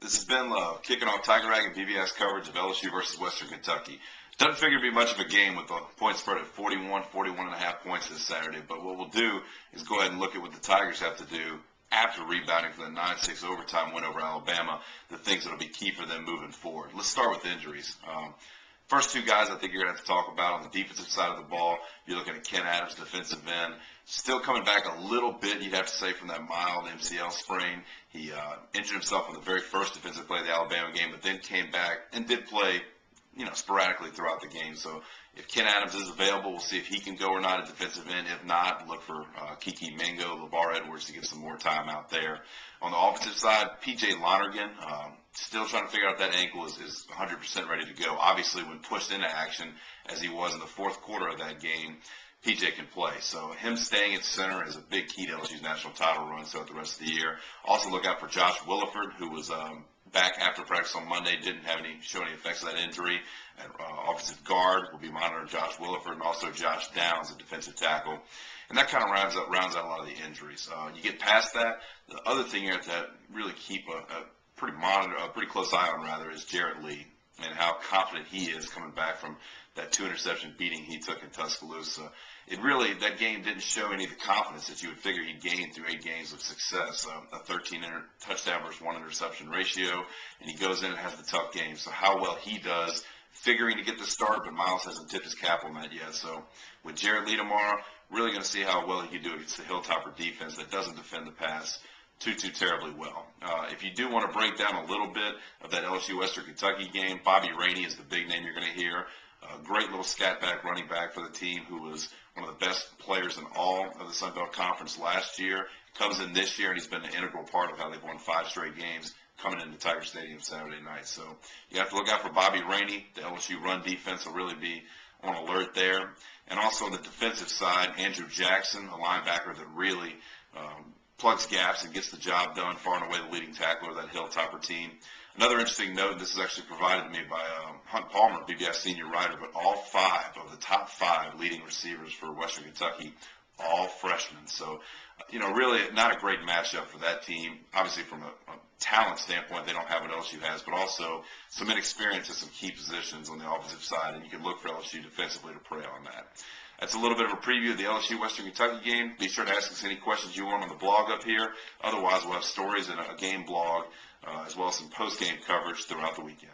This has been Love, kicking off Tiger Rag and BBS coverage of LSU versus Western Kentucky. Doesn't figure to be much of a game with the point spread at 41.5 points this Saturday, but what we'll do is go ahead and look at what the Tigers have to do after rebounding from the 9-6 overtime win over Alabama, the things that will be key for them moving forward. Let's start with injuries. First two guys I think you're going to have to talk about on the defensive side of the ball. You're looking at Ken Adams, defensive end. Still coming back a little bit, you'd have to say, from that mild MCL sprain. He injured himself on the very first defensive play of the Alabama game, but then came back and did play, sporadically throughout the game. So if Ken Adams is available, we'll see if he can go or not at defensive end. If not, look for Kiki Mingo, LeVar Edwards to get some more time out there. On the offensive side, P.J. Lonergan, still trying to figure out that ankle, is 100% ready to go. Obviously, when pushed into action, as he was in the fourth quarter of that game, P.J. can play. So him staying at center is a big key to LSU's national title run throughout the rest of the year. Also look out for Josh Williford, who was back after practice on Monday, didn't show any effects of that injury. At offensive guard, we'll be monitoring Josh Williford, and also Josh Downs, a defensive tackle. And that kind of rounds out a lot of the injuries. You get past that, the other thing you have to really keep a pretty close eye on, is Jarrett Lee and how confident he is coming back from that 2-interception beating he took in Tuscaloosa. That game didn't show any of the confidence that you would figure he'd gain through 8 games of success. A 13 touchdown versus 1 interception ratio, and he goes in and has the tough game. So how well he does, figuring to get the start, but Miles hasn't tipped his cap on that yet. So with Jarrett Lee tomorrow, really going to see how well he can do against the Hilltopper defense that doesn't defend the pass too terribly well. If you do want to break down a little bit of that LSU Western Kentucky game, Bobby Rainey is the big name you're going to hear. A great little scat back running back for the team, who was one of the best players in all of the Sun Belt Conference last year. Comes in this year, and he's been an integral part of how they've won 5 straight games coming into Tiger Stadium Saturday night. So you have to look out for Bobby Rainey. The LSU run defense will really be on alert there. And also on the defensive side, Andrew Jackson, a linebacker that really plugs gaps and gets the job done, far and away the leading tackler of that Hilltopper team. Another interesting note, and this is actually provided to me by Hunt Palmer, BBS senior writer, but all 5 of the top 5 leading receivers for Western Kentucky, all freshmen. So, really not a great matchup for that team. Obviously, from a talent standpoint, they don't have what LSU has, but also some inexperience at some key positions on the offensive side, and you can look for LSU defensively to prey on that. That's a little bit of a preview of the LSU-Western Kentucky game. Be sure to ask us any questions you want on the blog up here. Otherwise, we'll have stories in a game blog, as well as some post-game coverage throughout the weekend.